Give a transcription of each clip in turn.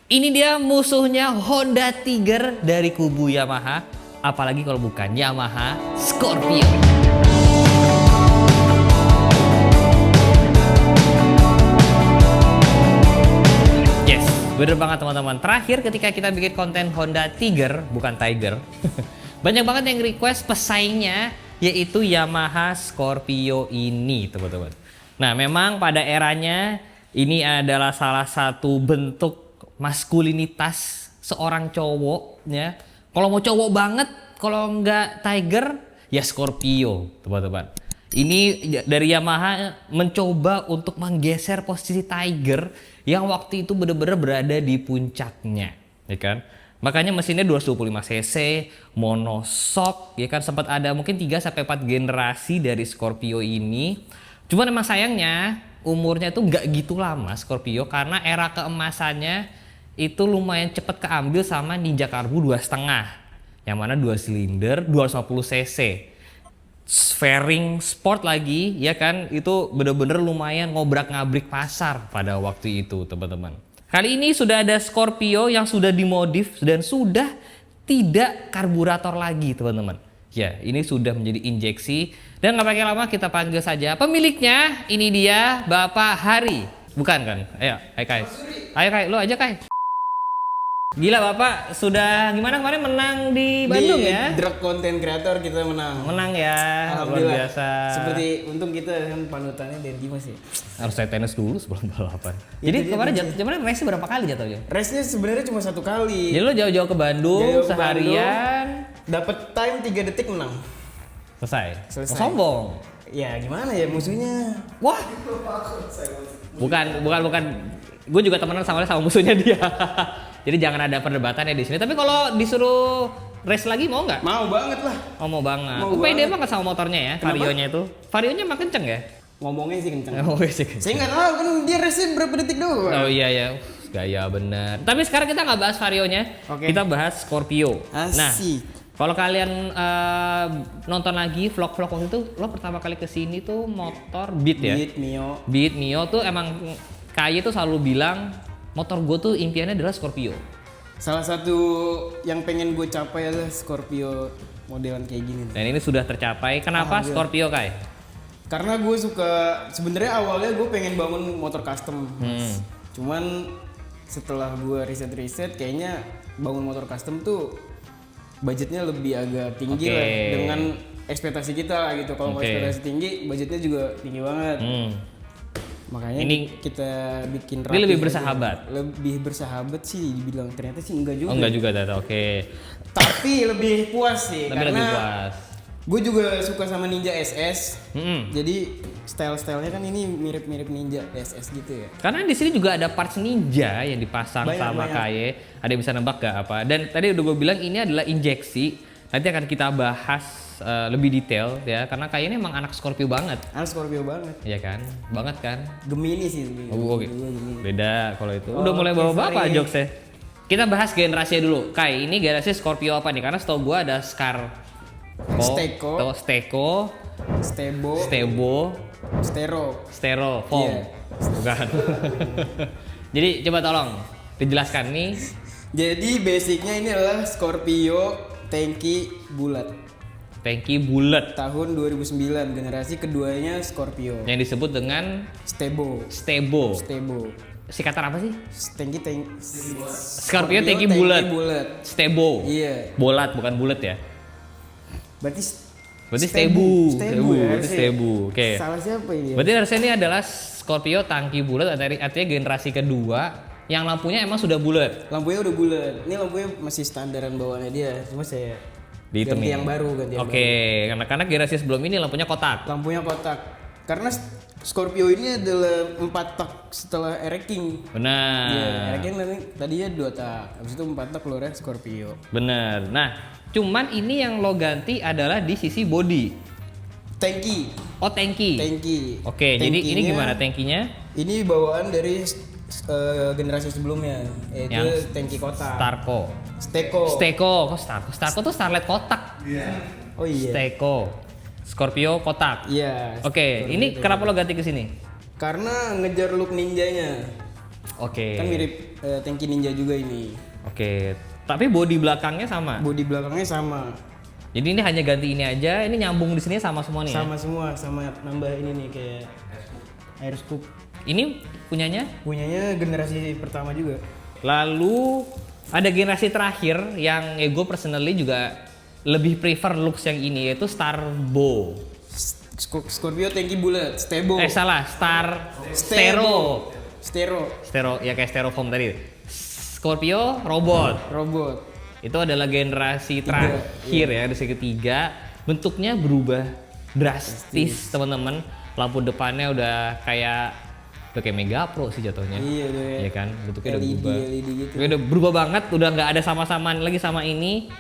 Ini dia musuhnya Honda Tiger dari kubu Yamaha. Apalagi kalau bukan Yamaha Scorpio. Yes, bener banget teman-teman. Terakhir ketika kita bikin konten Honda Tiger, bukan Tiger. Banyak banget yang request pesaingnya, yaitu Yamaha Scorpio ini teman-teman. Nah memang pada eranya ini adalah salah satu bentuk maskulinitas seorang cowok ya. Kalau mau cowok banget, kalau nggak Tiger ya Scorpio teman-teman. Ini dari Yamaha mencoba untuk menggeser posisi Tiger yang waktu itu benar-benar berada di puncaknya, ya kan? Makanya mesinnya 225 cc, monoshock, ya kan, sempat ada mungkin 3 sampai 4 generasi dari Scorpio ini. Cuman emang sayangnya umurnya tuh nggak gitu lama Scorpio karena era keemasannya itu lumayan cepat keambil sama Ninja Karbu 2,5 yang mana 2 silinder 250 cc fairing sport lagi, ya kan, itu bener-bener lumayan ngobrak-ngabrik pasar pada waktu itu teman-teman. Kali ini sudah ada Scorpio yang sudah dimodif dan sudah tidak karburator lagi teman-teman. Ya, ini sudah menjadi injeksi dan nggak pakai lama kita panggil saja pemiliknya. Ini dia Bapak Hari, bukan kan? Ayo, hai Kai. Ayo Kai, lo aja Kai. Gila Bapak, sudah gimana kemarin menang di Bandung ya? Di Drag Content Creator kita menang. Menang ya, luar biasa. Seperti untung kita kan panutannya dari Dimas ya. Harus saya tenis dulu sebelum balapan. Ya, Jadi kemarin race berapa kali jatuhnya? Race-nya sebenarnya cuma 1 kali. Jadi lo jauh-jauh ke Bandung Jauh ke seharian, dapat time 3 detik menang. selesai. Selesai. Sombong. Ya gimana ya musuhnya? Wah. Bukan. Gue juga temenan sama musuhnya dia. Jadi jangan ada perdebatan ya di sini. Tapi kalau disuruh race lagi mau nggak? Mau banget lah. Oh mau banget. Mau Pede banget. banget sama motornya ya, Kenapa? Varionya itu. Varionya emang kenceng ya? Ngomongnya sih kenceng. Oh iya sih. Saya nggak tahu kan dia race-nya berapa detik doang. Oh iya ya. Gaya bener. Tapi sekarang kita nggak bahas Varionya. Oke. Kita bahas Scorpio. Nah, Asik. kalau kalian nonton lagi vlog-vlog waktu itu, lo pertama kali kesini tuh motor Beat ya? Beat Mio. Beat Mio tuh emang Kai tuh selalu bilang motor gue tuh impiannya adalah Scorpio. Salah satu yang pengen gue capai adalah Scorpio modelan kayak gini. Dan ini sudah tercapai. Kenapa Alhamdulillah. Scorpio Kai? Karena gue suka, sebenarnya awalnya gue pengen bangun motor custom. Cuman setelah gue riset-riset kayaknya bangun motor custom tuh budgetnya lebih agak tinggi Oke. lah dengan ekspektasi kita gitu. Kalau Oke. ekspektasi tinggi, budgetnya juga tinggi banget. Makanya Ini- kita bikin Ini rapih lebih aja. bersahabat. Lebih bersahabat sih dibilang, ternyata sih enggak juga. Oh enggak juga Tata, oke. Tapi lebih puas sih Tapi karena lebih puas. gue juga suka sama Ninja SS. Mm-mm. Jadi style-stylenya kan ini mirip-mirip Ninja SS gitu ya. Karena di sini juga ada parts ninja yang dipasang Banyak, sama banyak. Kaye. Ada yang bisa nebak gak apa? Dan tadi udah gue bilang ini adalah injeksi. Nanti akan kita bahas lebih detail ya. Karena Kaye ini emang anak Scorpio banget. Anak Scorpio banget. Iya kan? Banget kan? Gemini sih. Oh, oke. Dua Gemini. Beda kalau itu. Udah mulai Oke, bawa-bawa sorry. jokesnya. Kita bahas generasinya dulu. Kai, ini generasi Scorpio apa nih? Karena setahu gue ada Steko. Steko, Stebo. Stebo, Stero. Stero, Foam. Iya. Bukan. Jadi coba tolong dijelaskan nih. Jadi basicnya ini adalah Scorpio tangki bulat. Tangki bulat Tahun 2009, generasi keduanya Scorpio. yang disebut dengan Stebo. Stebo. Stebo. Singkatan apa sih? Tangki Scorpio tangki bulat. bulat. Stebo. Iya. Bolat bukan bulat ya. Berarti Stebu. Stebu ya, Berarti Stebu. Oke. Salah siapa ini? Berarti harusnya ini adalah Scorpio tangki bulat, artinya generasi kedua yang lampunya emang sudah bulat. Lampunya udah bulat. Ini lampunya masih standaran bawaannya dia. Cuma saya ganti Dihitemin. yang baru, ganti yang Oke, karena generasi sebelum ini lampunya kotak. baru. Lampunya kotak. Karena Scorpio ini adalah 4 tak setelah Air King. Benar. Iya, Air King tadinya 2 tak. Habis itu 4 tak keluarnya Scorpio. Benar. Nah, cuman ini yang lo ganti adalah di sisi body. Tangki. Oh, tangki. Tangki. Oke, jadi ini Tangkinya- gimana tangkinya? Ini bawaan dari generasi sebelumnya, yaitu Yang tangki kotak. Starco. Steko. Steko, kok Starco? Starco tuh Starlet kotak. Oh iya. Steko. Scorpio kotak. Iya. Oke, Scorpio ini itu. kenapa lo ganti ke sini? Karena ngejar look ninjanya. Oke. Kan mirip tangki Ninja juga ini. Oke. Tapi bodi belakangnya sama. Bodi belakangnya sama. Jadi ini hanya ganti ini aja, ini nyambung di sini sama semua nih. Sama semua, sama nambah ini nih kayak air scoop. Ini punyanya? Punyanya generasi pertama juga. Lalu ada generasi terakhir yang gue personally juga lebih prefer looks yang ini, yaitu Starbo. Scorpio tangki bulat, Stebo. Salah, Stero. Stero. Ya kayak styrofoam tadi. Scorpio robot. Robot. Itu adalah generasi terakhir ya, generasi ketiga. Bentuknya berubah drastis teman-teman. Lampu depannya udah kayak Mega Pro sih jatuhnya. Iya deh. Iya kan, bentuknya udah LED, berubah. LED gitu. Udah berubah banget, udah nggak ada sama-samaan lagi sama ini.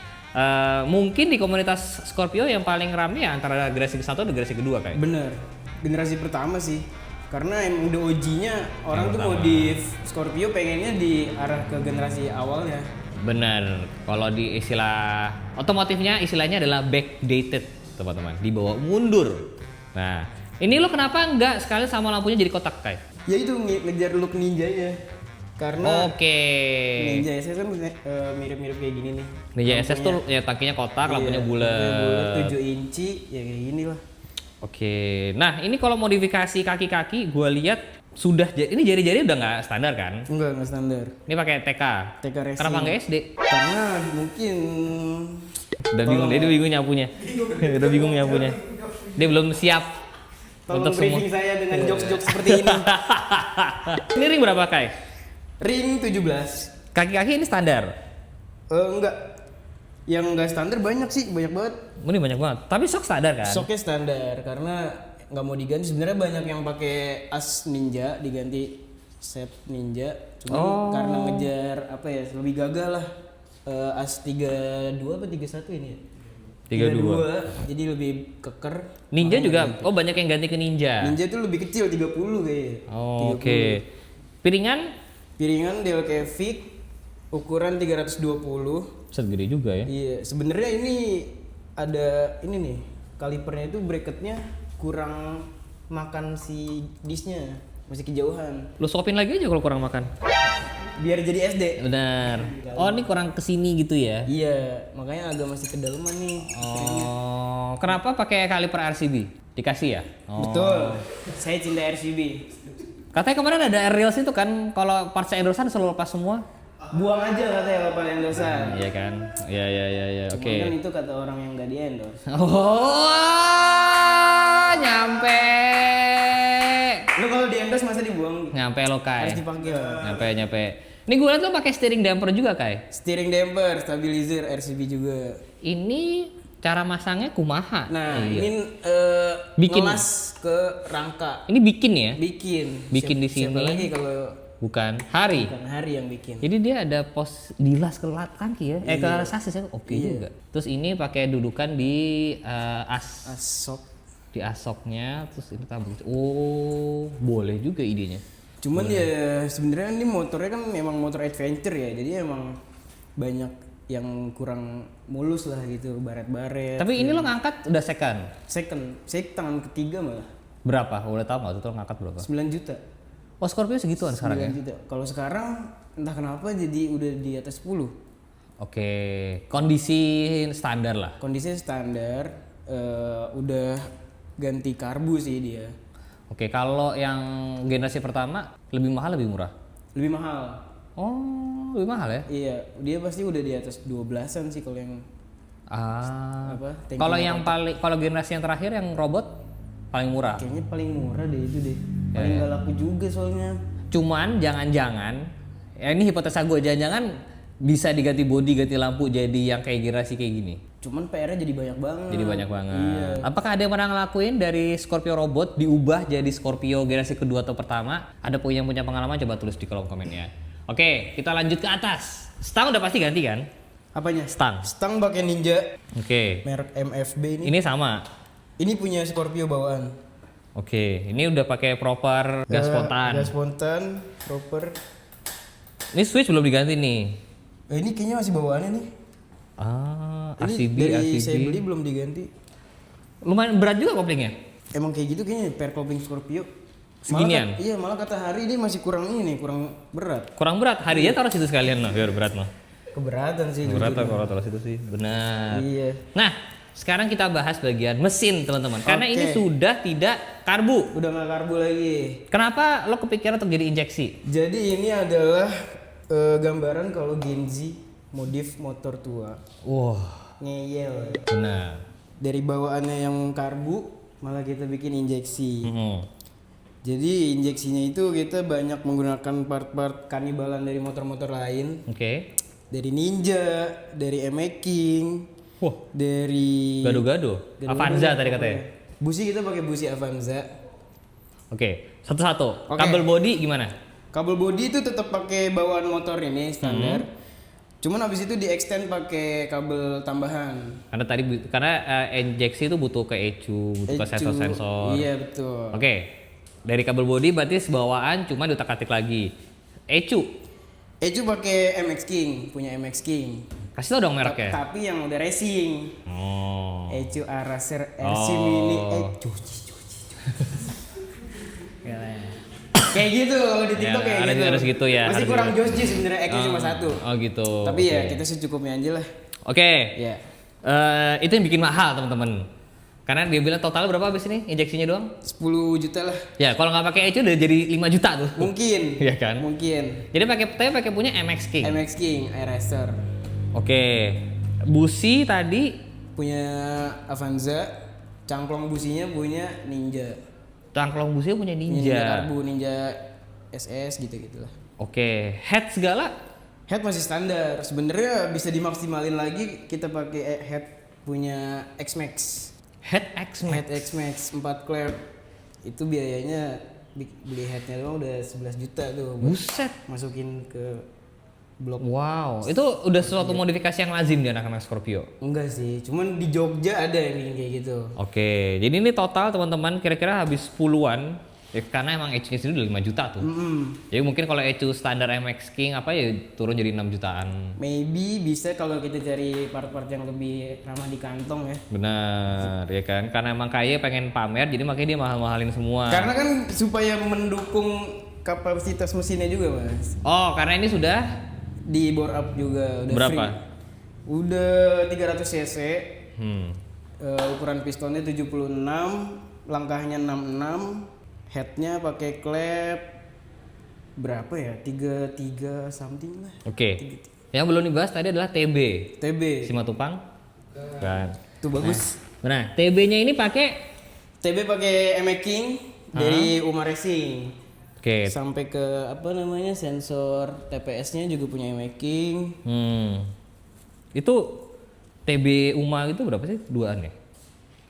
Mungkin di komunitas Scorpio yang paling rame ya antara generasi ke-1 dan generasi kedua kayak. Bener. Generasi pertama sih. Karena emang udah OG-nya orang tuh modif Scorpio pengennya diarah ke generasi awalnya. Bener. Kalau di istilah otomotifnya istilahnya adalah backdated, teman-teman. Dibawa mundur. Nah, ini lo kenapa nggak sekali sama lampunya jadi kotak kayak? Ya itu ngejar look ninja ya. Karena Oke. Ninja SS kan mirip-mirip kayak gini nih. Ninja SS tuh ya tangkinya kotak, lampunya bulat. 7 inci ya kayak gini lah. Oke. Nah, ini kalau modifikasi kaki-kaki gue lihat sudah ini jari-jari udah nggak standar kan? Enggak standar. Ini pakai TK. TK racing. Kenapa nggak SD? Karena mungkin Udah bingung, dia bingung nyapunya. Udah bingung nyapunya. Dia belum siap tolong untuk semua. briefing saya dengan jokes-jokes seperti ini. Ini ring berapa Kai? Ring 17. Kaki-kaki ini standar. Enggak. Yang enggak standar banyak sih, banyak banget. Ini banyak banget. Tapi sok standar kan? Soknya standar karena nggak mau diganti. Sebenarnya banyak yang pakai as ninja diganti set ninja. Cuma karena ngejar apa ya lebih gagal lah. As 32 apa 31 ini ya? 32. Jadi lebih keker. Ninja juga. Oh banyak yang ganti ke Ninja. Ninja tuh lebih kecil 30 kayaknya. Oh, oke. Piringan? Piringan Delcavic ukuran 320. Set gede juga ya. Iya, sebenarnya ini ada ini nih. Kalipernya itu bracketnya kurang makan si disnya, masih kejauhan. Lu sopin lagi aja kalau kurang makan. Biar jadi SD. Benar. Oh, ini kurang kesini gitu ya? Iya, makanya agak masih kedalaman nih. Oh, kenapa pakai kaliper RCB? Dikasih ya? Oh. Betul. Saya cinta RCB. Katanya kemarin ada air reels itu kan, kalau parts endorsean selalu lepas semua. Buang aja katanya kalau pada endorsean. Iya kan? Iya, oke. Cuman kan itu kata orang yang nggak di endorse. Oh, nyampe. Lu kalau di endorse masa dibuang? Nyampe lo Kai. Harus dipanggil. Nyampe. Ini gue liat lo pakai steering damper juga Kai. Steering damper, stabilizer, RCB juga. Ini cara masangnya kumaha. Nah, Iya. ini Bikin. ngelas ke rangka. Ini bikin ya? Bikin di Siapa sini. lagi kalau Bukan Hari. bukan Hari yang bikin. Jadi dia ada pos dilas ke kaki ya, ke sasis ya, oke juga. Terus ini pakai dudukan di Asok. di asoknya, terus ini tabung. Oh, boleh juga idenya. Cuman ya sebenarnya ini motornya kan memang motor adventure ya, jadi emang banyak yang kurang mulus lah gitu, baret-baret. Tapi ini lo ngangkat udah second. Saya tangan ketiga malah Berapa? Udah tahu nggak tuh lo ngangkat berapa? 9 juta. Oh, Scorpio segituan sekarang ya? 9 juta. Kalau sekarang entah kenapa jadi udah di atas 10. Oke, kondisi standar lah. Kondisinya standar, udah ganti karbu sih dia. Oke, kalau yang generasi pertama lebih mahal lebih murah? Lebih mahal. Oh, lebih mahal ya? Iya, dia pasti udah di atas 12-an sih kalau yang apa? tanki Kalau yang paling kalau generasi yang terakhir yang robot paling murah. kayaknya paling murah deh itu deh. Paling nggak laku juga soalnya. Cuman jangan-jangan ya ini hipotesa gue, jangan-jangan bisa diganti bodi, ganti lampu jadi yang kayak generasi kayak gini. Cuman PR-nya jadi banyak banget. Jadi banyak banget. Iya. Apakah ada yang pernah ngelakuin dari Scorpio robot diubah jadi Scorpio generasi kedua atau pertama? Ada yang punya pengalaman coba tulis di kolom komen ya. Oke, kita lanjut ke atas. Stang udah pasti ganti kan? Apanya? Stang. Stang pakai Ninja Oke. merek MFB ini. Ini sama. Ini punya Scorpio bawaan. Oke, ini udah pakai proper gas spontan. Gas spontan, proper. Ini switch belum diganti nih. Ini kayaknya masih bawaannya nih. Ah, Ini RCB, dari RCB. saya beli belum diganti. Lumayan berat juga koplingnya. Emang kayak gitu kayaknya per kopling Scorpio. seginian. Malah kata Hari ini masih kurang berat. Kurang berat. Harinya taruh situ sekalian loh, biar berat loh. Keberatan sih. Berat kalau taruh situ sih. Benar. Iya. Nah, sekarang kita bahas bagian mesin, teman-teman. Karena Oke. ini sudah tidak karbu. Udah nggak karbu lagi. Kenapa lo kepikiran untuk jadi injeksi? Jadi ini adalah gambaran kalau Gen Z modif motor tua. Wah, Ngeyel. benar. Dari bawaannya yang karbu malah kita bikin injeksi. Jadi injeksinya itu kita banyak menggunakan part-part kanibalan dari motor-motor lain. Oke. Dari Ninja, dari MX King, Wah, dari gado-gado. Avanza tadi katanya. Busi kita pakai busi Avanza. Oke, satu-satu. Oke. Kabel body gimana? Kabel bodi itu tetap pakai bawaan motor ini standar. Cuman habis itu di extend pakai kabel tambahan. Karena injeksi itu butuh ke ECU, butuh ke sensor-sensor. Iya betul. Oke. Dari kabel body berarti sebawaan cuma diutak-atik lagi. ECU. Ecu pakai MX King, punya MX King. Kasih tau dong mereknya. Tapi yang udah racing. Oh. Ecu Araser RC Mini cuci. Kayak gitu kalau di TikTok Ya, kayak gitu. harus gitu ya, Masih harus kurang gitu. Josh sebenarnya X cuma satu. Oh gitu. Tapi ya Oke. kita secukupnya aja lah. Oke. Ya. Itu yang bikin mahal teman-teman. Karena dia bilang total berapa habis ini injeksinya doang? 10 juta lah. Ya kalau nggak pakai ECU udah jadi 5 juta tuh. Mungkin. Iya kan? Mungkin. Jadi pakai punya MX King. MX King Racer. Oke. Busi tadi Punya Avanza. Cangklong businya punya Ninja. cangklong busi punya Ninja Ninja. Karbu, Ninja SS gitu-gitulah. Oke. Head segala Head masih standar. Sebenarnya bisa dimaksimalin lagi kita pakai head punya X-Max. Head X Head X-Max 4 klep. Itu biayanya beli headnya doang udah 11 juta tuh buat Buset. masukin ke blok. Wow, itu udah suatu modifikasi yang lazim di anak-anak Scorpio. Enggak sih, cuman di Jogja ada yang bikin kayak gitu. Oke, jadi ini total teman-teman kira-kira habis puluhan. Ya, karena emang ECU-nya sendiri udah 5 juta tuh. Jadi mungkin kalau ECU standar MX King apa ya turun jadi 6 jutaan. Maybe bisa kalau kita cari part-part yang lebih ramah di kantong ya. Benar, ya kan? Karena emang kaya pengen pamer, jadi makanya dia mahal-mahalin semua. Karena kan supaya mendukung kapasitas mesinnya juga mas. Oh, karena ini sudah Di bore up juga udah berapa? free. Udah 300 cc. Hmm. Ukuran pistonnya 76, langkahnya 66, headnya pakai klep berapa ya? 33 something lah. Oke. Yang belum dibahas tadi adalah TB. TB. Simatupang. Kan. Itu bagus. Nah, TB-nya ini pakai TB pakai MX King dari Uma Racing. Oke. Sampai ke apa namanya sensor TPS-nya juga punya MX King. Itu TB Uma itu berapa sih? 2-an ya?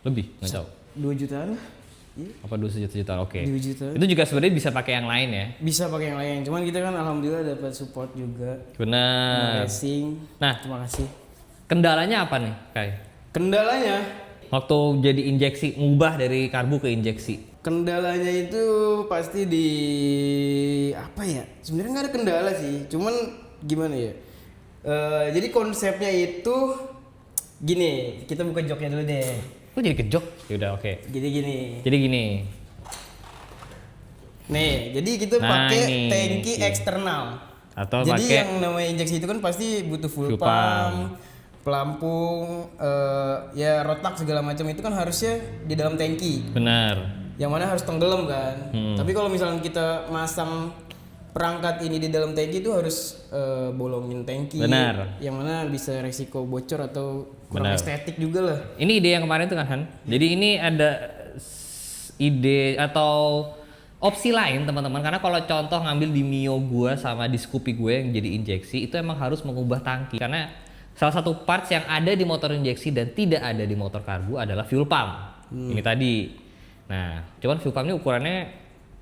Lebih, nggak tahu. 2 jutaan lah. Iya. Apa 2 juta? Oke. 2 juta. Itu juga sebenarnya bisa pakai yang lain ya. Bisa pakai yang lain. Cuman kita kan alhamdulillah dapat support juga. Uma Benar. Racing. Nah, Terima kasih. kendalanya apa nih, Kai? Kendalanya Waktu jadi injeksi, ngubah dari karbu ke injeksi. Kendalanya itu pasti di apa ya? Sebenarnya nggak ada kendala sih, cuman gimana ya? Jadi konsepnya itu gini, kita buka joknya dulu deh. Kok jadi kejok? Yaudah, oke. Jadi gini. Jadi gini. Nih, jadi kita Nah, pakai ini. tangki eksternal. Atau Jadi pakai yang namanya injeksi itu kan pasti butuh full Full pump. pump, pelampung, ya rotak segala macam itu kan harusnya di dalam tangki. benar. Yang mana harus tenggelam kan. Tapi kalau misalnya kita masang perangkat ini di dalam tangki itu harus bolongin tangki. Benar. Yang mana bisa resiko bocor atau kurang Benar. estetik juga lah. Ini ide yang kemarin tuh kan Han. Jadi ini ada ide atau opsi lain teman-teman, karena kalau contoh ngambil di Mio gua sama di Scoopy gue yang jadi injeksi itu emang harus mengubah tangki, karena salah satu parts yang ada di motor injeksi dan tidak ada di motor karbu adalah fuel pump. Ini tadi. Nah, cuman fuel pump ini ukurannya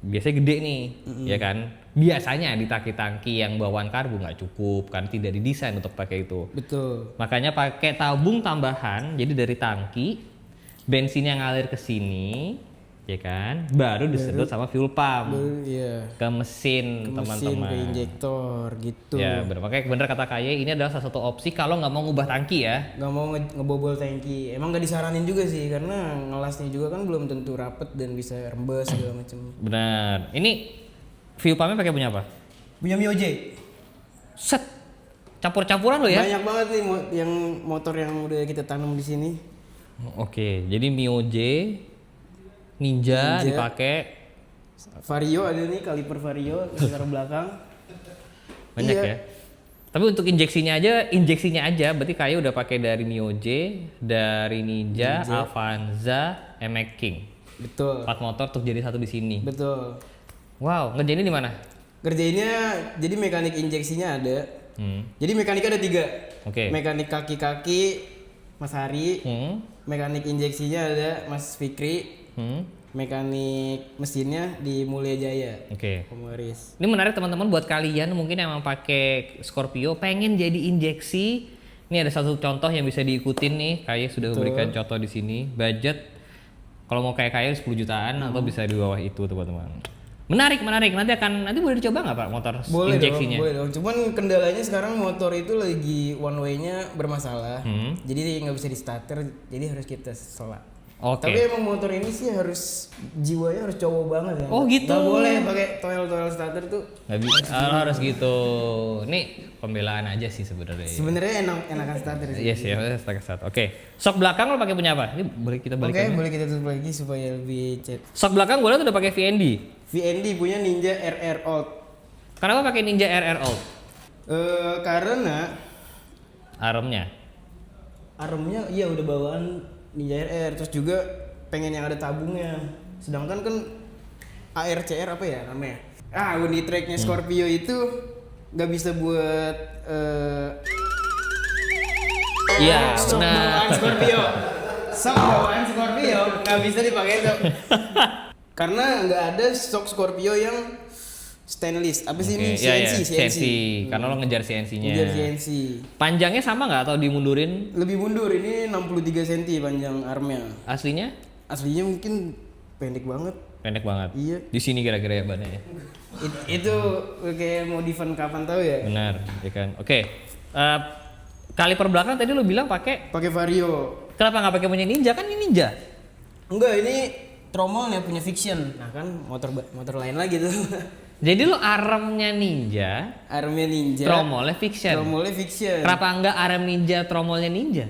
biasanya gede nih, ya kan? Biasanya di tangki-tangki yang bawaan karbu nggak cukup, kan tidak didesain untuk pakai itu. Betul. Makanya pakai tabung tambahan, jadi dari tangki bensin yang ngalir ke sini ya kan? Baru disedot sama fuel pump Iya. ke mesin, Mesin, teman-teman. ke injektor gitu. Ya, bener. Makanya bener kata Kaye, ini adalah salah satu opsi kalau nggak mau ngubah tangki ya. Nggak mau ngebobol tangki. Emang nggak disaranin juga sih karena ngelasnya juga kan belum tentu rapet dan bisa rembes segala macam. Benar. Ini fuel pumpnya pakai punya apa? Punya Mioje. Set. Campur-campuran lo ya? Banyak banget nih yang motor yang udah kita tanam di sini. Oke, jadi Mioje, Ninja dipakai. Vario ada nih, kaliper Vario sekitar belakang. Banyak Iya. ya. Tapi untuk injeksinya aja berarti kayak udah pakai dari Mioje, dari Ninja, Avanza, MX King. Betul. 4 motor untuk jadi satu di sini. Betul. Wow, ngerjainnya di mana? Kerjainnya jadi mekanik injeksinya ada. Jadi mekaniknya ada 3. Oke. Mekanik kaki-kaki Mas Hari, Hmm. mekanik injeksinya ada Mas Fikri, mekanik mesinnya di Mulia Jaya. Oke. Komaris. Ini menarik teman-teman buat kalian mungkin yang emang pakai Scorpio pengen jadi injeksi. Ini ada satu contoh yang bisa diikutin nih. Kayak sudah memberikan contoh di sini. Budget kalau mau kayak 10 jutaan atau bisa di bawah itu teman-teman. Menarik. Nanti boleh dicoba nggak Pak motor Boleh injeksinya? dong, boleh dong. Cuman kendalanya sekarang motor itu lagi one way-nya bermasalah. Jadi nggak bisa di starter, jadi harus kita selak. Oke. Tapi emang motor ini sih harus jiwanya harus cowok banget ya. Oh, gitu. Nggak boleh pakai toel starter tuh. Nggak bisa. Harus gitu. Ini pembelaan aja sih sebenarnya. Sebenarnya enakan starter sih. Iya sih, start. Oke. Sok belakang lo pakai punya apa? Ini boleh kita Oke, balikan. boleh kita tutup lagi supaya lebih cet. Sok belakang gue lihat udah pakai VND. VND punya Ninja RR Old. Kenapa pakai Ninja RR Old? Karena Armnya. armnya iya udah bawaan Ninja RR, terus juga pengen yang ada tabungnya. Sedangkan kan ARCR apa ya namanya? Unit tracknya Scorpio itu nggak bisa buat Iya, sok benar. bawaan Scorpio. Sok bawaan Scorpio nggak bisa dipakai tuh. Karena nggak ada sok Scorpio yang stainless. Apa sih ini? CNC. Karena lo ngejar CNC-nya. Ngejar CNC. Panjangnya sama nggak atau dimundurin? Lebih mundur, ini 63 cm panjang armnya. Aslinya? Aslinya mungkin pendek banget. Pendek banget. Iya. Di sini kira-kira ya bannya ya. Itu kayak modifan kapan tahu ya? Benar, ya kan. Oke. Kaliper belakang tadi lo bilang pakai. Pakai Vario. Kenapa nggak pakai punya Ninja? Kan ini Ninja. Enggak, ini tromolnya punya Fiction. Nah kan motor lain lagi tuh. Jadi lo armnya Ninja, Armnya Ninja. tromolnya Fiction. Tromolnya Fiction. Kenapa nggak arm Ninja, tromolnya Ninja?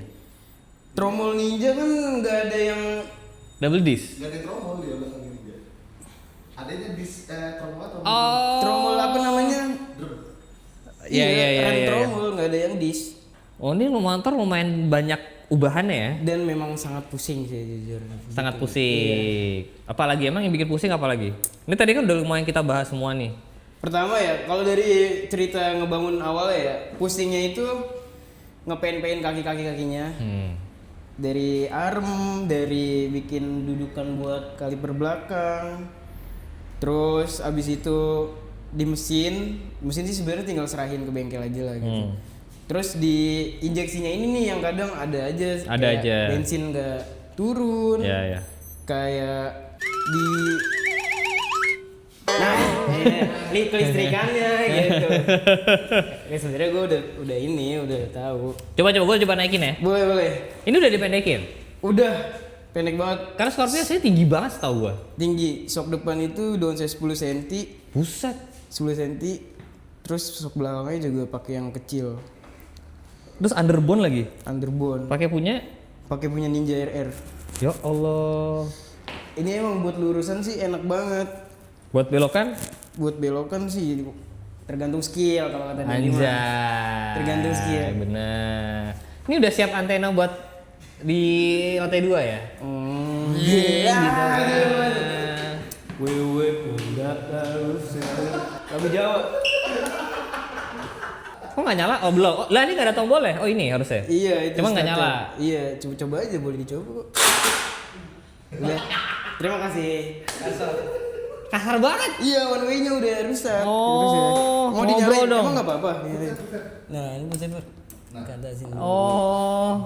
Tromol Ninja kan nggak ada yang Double disc. Gak ada tromol dia belakang Ninja. Adanya tromol atau Oh. tromol apa namanya? Iya. Rem tromol, nggak ada yang disc. Oh ini motor lumayan banyak ubahannya ya. Dan memang sangat pusing sih jujur. Sangat pusing. Apalagi emang yang bikin pusing apalagi? Ini tadi kan udah lumayan kita bahas semua nih. Pertama ya, kalau dari cerita ngebangun awalnya ya, pusingnya itu ngepen-pen kaki-kakinya. Dari arm, dari bikin dudukan buat kaliper belakang. Terus abis itu di mesin sih sebenarnya tinggal serahin ke bengkel aja lah gitu. Terus di injeksinya ini nih yang kadang ada aja kayak bensin nggak turun. Iya. Kayak di ini kelistrikannya gitu. Ya sebenarnya gue udah tahu. Coba naikin ya. Boleh. Ini udah dipendekin. Udah pendek banget. Karena Scorpio saya tinggi banget setahu gua. Tinggi. Sok depan itu daun saya 10 cm. Buset. 10 cm. Terus sok belakangnya juga pakai yang kecil. Terus underbone lagi. Underbone. Pakai punya Ninja RR. Ya Allah. Ini emang buat lurusan sih enak banget. Buat belokan? Buat belokan sih tergantung skill kalau kata Dani mah. Anjay. Tergantung skill. Bener. Ini udah siap antena buat di lantai 2 ya? Iya. Gitu. Wewe udah harus lagu Jawa. Kok nggak nyala? Oh belum. Oh, lah ini nggak ada tombol ya? Oh ini harusnya. Iya itu. Cuma nggak starter. nyala. Iya, coba aja boleh dicoba kok. Udah. Terima kasih. Kasar banget. Iya, one way-nya udah rusak. Oh, Terus ya. Mau ngobrol dinyalain dong. emang nggak apa-apa. Nah, ini bisa ber. Kata sini. Oh.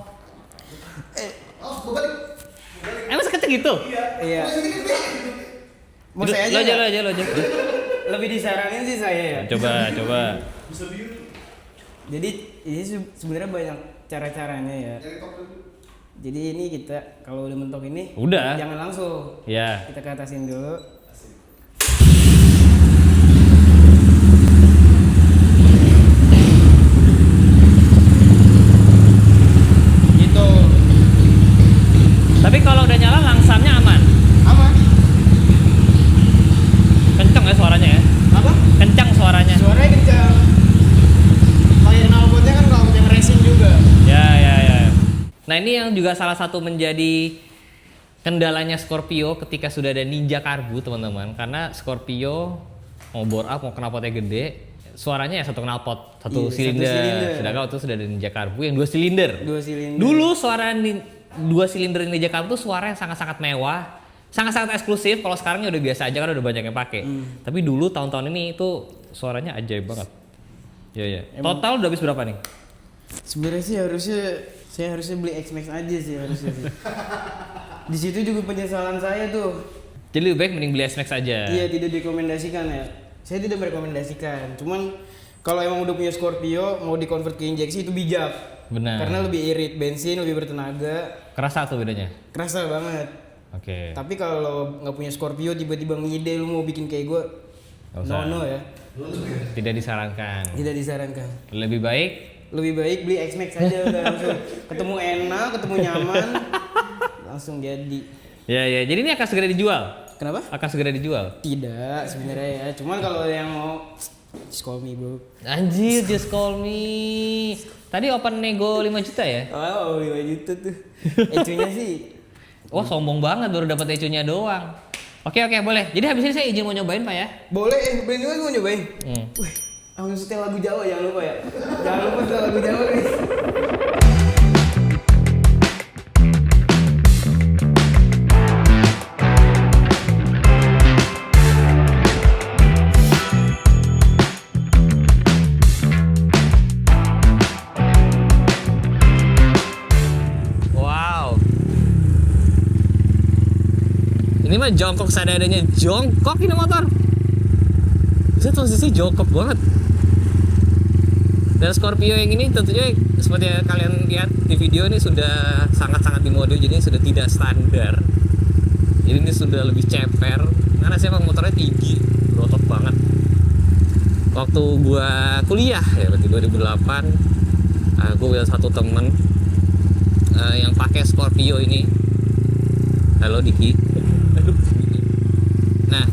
Oh, gue balik. Emang sekecil segitu? Iya. Mau Lo saya aja aja, lo nggak? aja, lo aja. Lebih disaranin sih saya ya. Coba. Jadi ini sebenarnya banyak cara-caranya ya. Jadi ini kita kalau udah mentok ini Udah. jangan langsung. Ya. Kita ke atasin dulu. Gitu. Tapi kalau udah nyala langsamnya aman. Aman. Kenceng ya suaranya ya? Apa? Kencang suaranya. Suaranya kencang. Kayak knalpotnya kan kalau yang racing juga. Ya. Nah ini yang juga salah satu menjadi kendalanya Scorpio ketika sudah ada Ninja Karbu teman-teman. Karena Scorpio mau bore up, mau knalpotnya gede, suaranya ya satu knalpot, satu Iya, silinder. satu silinder. Sedangkan waktu itu sudah ada Ninja Karbu yang 2 silinder. 2 silinder. Dulu suara 2 silinder Ninja Karbu itu suara yang sangat-sangat mewah, sangat-sangat eksklusif. Kalau sekarang ya udah biasa aja kan udah banyak yang pakai. Tapi dulu tahun-tahun ini itu suaranya ajaib banget. Iya. Total udah habis berapa nih? Sebenarnya sih saya harusnya beli X-Max aja sih harusnya sih. Di situ juga penyesalan saya tuh. Jadi lebih baik mending beli S-Max aja. Iya, tidak direkomendasikan ya. Saya tidak merekomendasikan. Cuman kalau emang udah punya Scorpio mau dikonvert ke injeksi itu bijak. Benar. Karena lebih irit, bensin lebih bertenaga. Kerasa tuh bedanya. Kerasa banget. Oke. Tapi kalau nggak punya Scorpio tiba-tiba ngide lu mau bikin kayak gue, Nggak usah. no ya. Tidak disarankan. Tidak disarankan. Lebih baik Lebih baik beli X-Max aja udah langsung ketemu enak, ketemu nyaman, langsung jadi. Ya. Jadi ini akan segera dijual. Kenapa? Akan segera dijual. Tidak sebenarnya ya. Cuman kalau yang mau just call me bro. Anjir, just call me. Tadi open nego 5 juta ya? Oh 5 juta tuh. Ecunya sih. Wah, sombong banget baru dapat ecunya doang. Oke, boleh. Jadi habis ini saya izin mau nyobain, Pak ya. Boleh, boleh juga mau nyobain. Wih, langsung setel lagu Jawa jangan lupa ya. Jangan lupa setel lagu Jawa guys. Wow. Ini mah jongkok seadanya jongkok ini motor. Bisa posisi jongkok banget. Dan Scorpio yang ini tentunya seperti yang kalian lihat di video ini sudah sangat-sangat dimode, jadi sudah tidak standar. Jadi ini sudah lebih ceper karena saya emang motornya tinggi, berotot banget. Waktu gua kuliah ya berarti 2008, gua punya satu temen yang pakai Scorpio ini. Halo Diki. Aduh. Nah,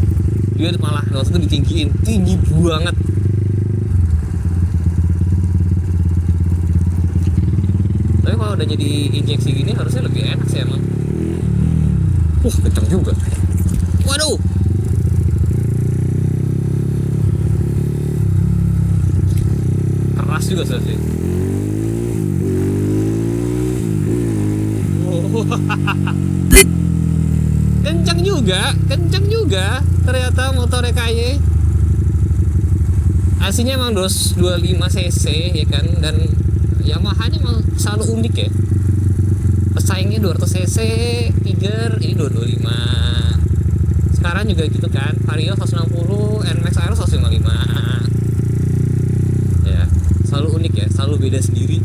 dia malah waktu itu ditinggiin, tinggi banget. Tapi kalau udah jadi injeksi gini harusnya lebih enak sih emang. Kencang juga. Waduh. Keras juga sih. Kencang juga. Ternyata motornya KY. Aslinya emang 225 cc ya kan, dan Yamaha-nya emang selalu unik ya. Pesaingnya 200 cc, Tiger ini 225. Sekarang juga gitu kan, Vario 160, NMAX Aero 155. Ya, selalu unik ya, selalu beda sendiri.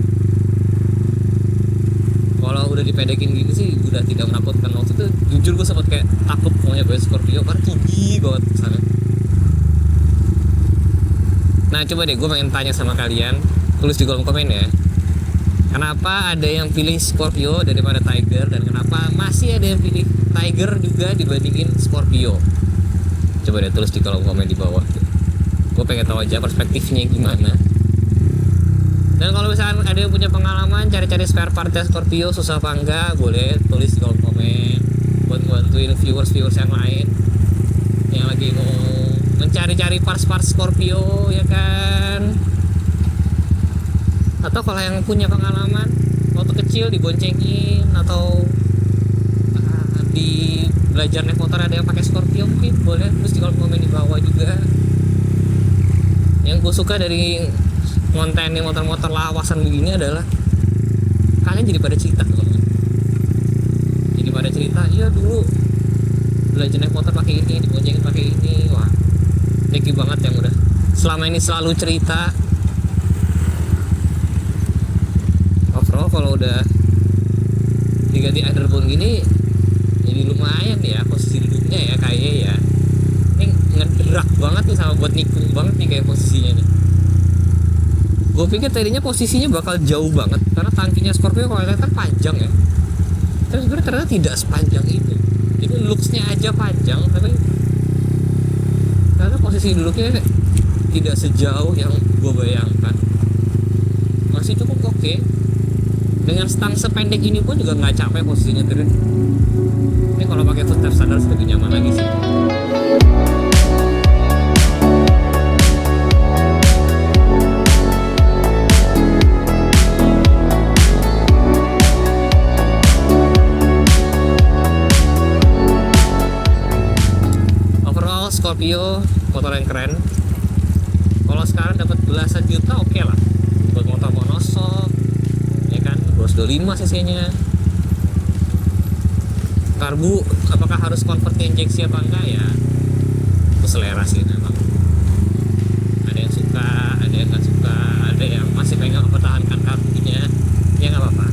Kalau udah dipedekin gini sih udah tidak menakutkan. Waktu itu jujur gue sempat kayak takut maunya bayar Scorpio karena tinggi banget sana. Nah coba deh gue pengen tanya sama kalian, tulis di kolom komen ya. Kenapa ada yang pilih Scorpio daripada Tiger, dan kenapa masih ada yang pilih Tiger juga dibandingin Scorpio? Coba deh tulis di kolom komen di bawah. Gue pengen tahu aja perspektifnya gimana. Dan kalau misalkan ada yang punya pengalaman cari-cari spare partnya Scorpio susah apa enggak, boleh tulis di kolom komen buat bantuin viewers yang lain yang lagi mau mencari-cari parts-parts Scorpio ya kan. Atau kalau yang punya pengalaman waktu kecil diboncengin atau di belajar naik motor ada yang pakai Scorpio, mungkin boleh tulis di kolom komen di bawah juga. Yang gue suka dari konten motor-motor lawasan begini adalah kalian jadi pada cerita, jadi pada cerita, iya dulu belajar naik motor pakai ini, diboncengin pakai ini. Wah, thank you banget yang udah selama ini selalu cerita. Overall kalau udah diganti underbone gini jadi lumayan ya posisi duduknya ya kayaknya ya. Ini ngederak banget nih sama buat nikung banget nih kayak posisinya nih. Gue pikir tadinya posisinya bakal jauh banget karena tangkinya Scorpio kalau lihat kan panjang ya. Terus sebenarnya ternyata tidak sepanjang itu. Jadi looksnya aja panjang tapi karena posisi duduknya tidak sejauh yang gue bayangkan. Masih cukup oke. Dengan stang sependek ini pun juga nggak capek posisinya turun. Ini kalau pakai footstep standar lebih nyaman lagi sih. Overall Scorpio motor yang keren. Kalau sekarang dapat belasan juta oke lah buat motor monosok, ya kan, 225 cc-nya. Karbu apakah harus convert ke injeksi apa enggak ya? Itu selera sih memang. Ada yang suka, ada yang nggak suka, ada yang masih pengen mempertahankan karbunya, ya nggak apa-apa.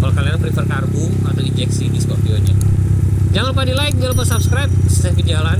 Kalau kalian prefer karbu atau injeksi di Scorpio-nya, jangan lupa di like, jangan lupa subscribe. Saya video lain.